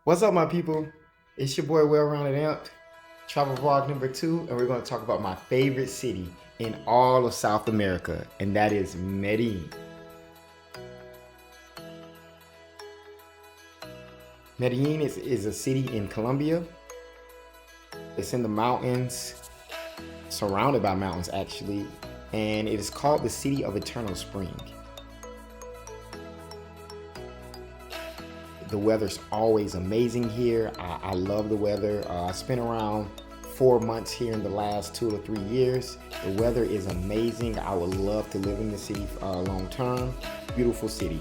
What's up, my people? It's your boy, Well Rounded Amped, travel vlog number 2, and we're going to talk about my favorite city in all of South America, and that is Medellin. Medellin is a city in Colombia. It's in the mountains, surrounded by mountains actually, and it is called the City of Eternal Spring. The weather's always amazing here. I love the weather. I spent around 4 months here in the last 2 to 3 years. The weather is amazing. I would love to live in the city long term. Beautiful city.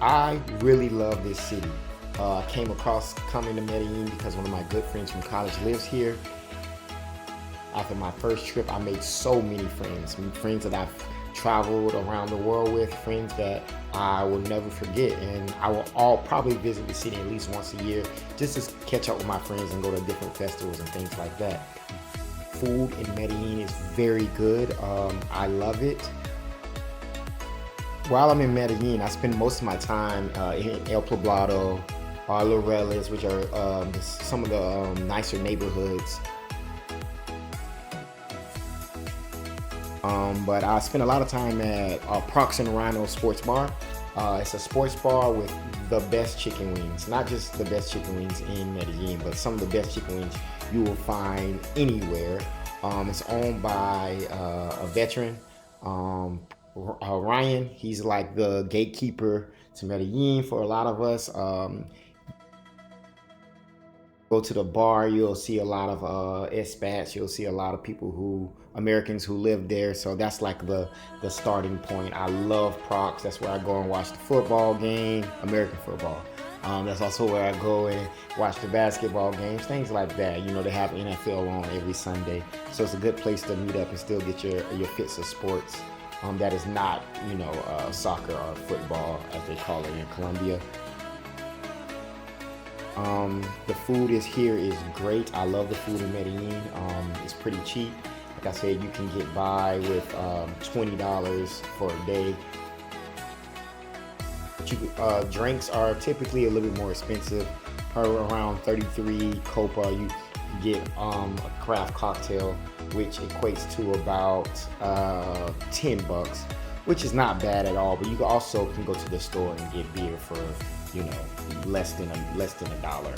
I really love this city. I came across coming to Medellin because one of my good friends from college lives here. After my first trip, I made so many friends that I've traveled around the world with, friends that I will never forget, and I will all probably visit the city at least once a year just to catch up with my friends and go to different festivals and things like that. Food in Medellin is very good. I love it. While I'm in Medellin, I spend most of my time in El Poblado, Laureles, which are some of the nicer neighborhoods. But I spent a lot of time at Prox and Rhino Sports Bar. It's a sports bar with the best chicken wings. Not just the best chicken wings in Medellin, but some of the best chicken wings you will find anywhere. It's owned by a veteran, Ryan. He's like the gatekeeper to Medellin for a lot of us. Go to the bar, you'll see a lot of expats. You'll see a lot of Americans who live there. So that's like the starting point. I love Prox. That's where I go and watch the football game, American football. That's also where I go and watch the basketball games, things like that. You know, they have NFL on every Sunday. So it's a good place to meet up and still get your fix of sports. That is not, soccer or football, as they call it in Colombia. The food here is great. I love the food in Medellin. It's pretty cheap. Like I said, you can get by with $20 for a day. But drinks are typically a little bit more expensive. Around 33 copa, you get a craft cocktail, which equates to about $10, which is not bad at all. But you also can go to the store and get beer for less than a dollar.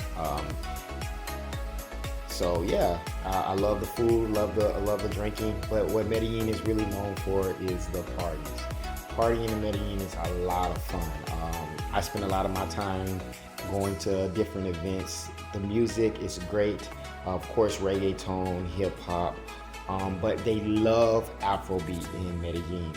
So yeah, I love the food, love the drinking. But what Medellin is really known for is the parties. Partying in Medellin is a lot of fun. I spend a lot of my time going to different events. The music is great. Of course, reggaeton, hip hop, but they love Afrobeat in Medellin.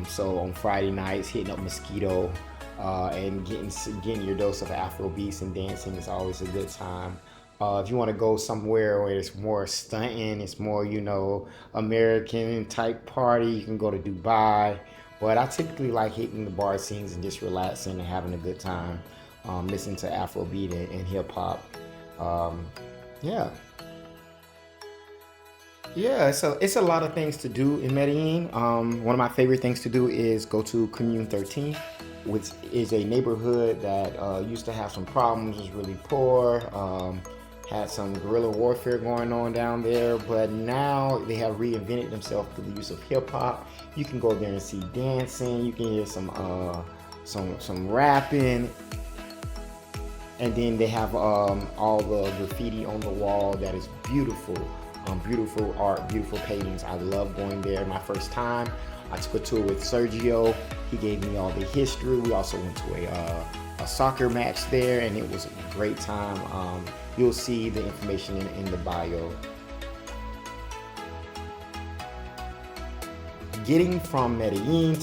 So on Friday nights, hitting up Mosquito, and getting your dose of Afro beats and dancing is always a good time. If you want to go somewhere where it's more stunting, it's more American type party, you can go to Dubai. But I typically like hitting the bar scenes and just relaxing and having a good time, listening to Afrobeat and hip hop. Yeah. Yeah, it's a lot of things to do in Medellin. One of my favorite things to do is go to Commune 13, which is a neighborhood that used to have some problems, was really poor, had some guerrilla warfare going on down there, but now they have reinvented themselves through the use of hip hop. You can go there and see dancing, you can hear some rapping, and then they have all the graffiti on the wall that is beautiful. Beautiful art, beautiful paintings. I love going there. My first time, I took a tour with Sergio. He gave me all the history. We also went to a soccer match there, and it was a great time. You'll see the information in the bio. Getting from Medellin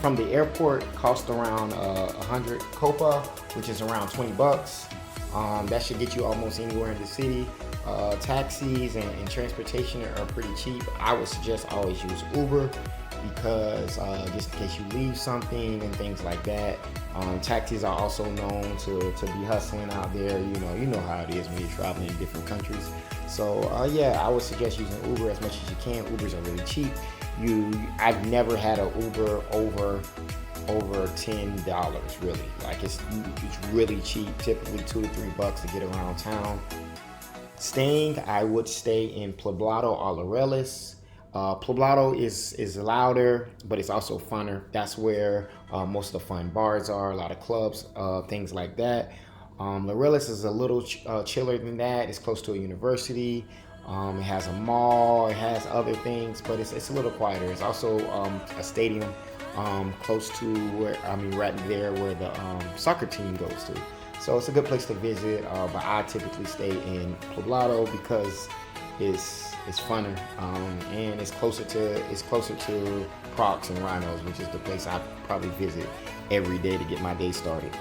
from the airport cost around 100 copa, which is around $20. That should get you almost anywhere in the city. Taxis and transportation are pretty cheap. I would suggest always use Uber because just in case you leave something and things like that. Taxis are also known to be hustling out there. You know how it is when you're traveling in different countries. So yeah, I would suggest using Uber as much as you can. Ubers are really cheap. I've never had an Uber over $10 really. Like it's really cheap, typically $2 to $3 to get around town. Staying, I would stay in Poblado or Laureles. Poblado is louder, but it's also funner. That's where most of the fun bars are, a lot of clubs, things like that. Laureles is a little chiller than that. It's close to a university. It has a mall. It has other things, but it's a little quieter. It's also a stadium close to where, right there where the soccer team goes to. So it's a good place to visit, but I typically stay in Poblado because it's funner, and it's closer to Crocs and Rhinos, which is the place I probably visit every day to get my day started.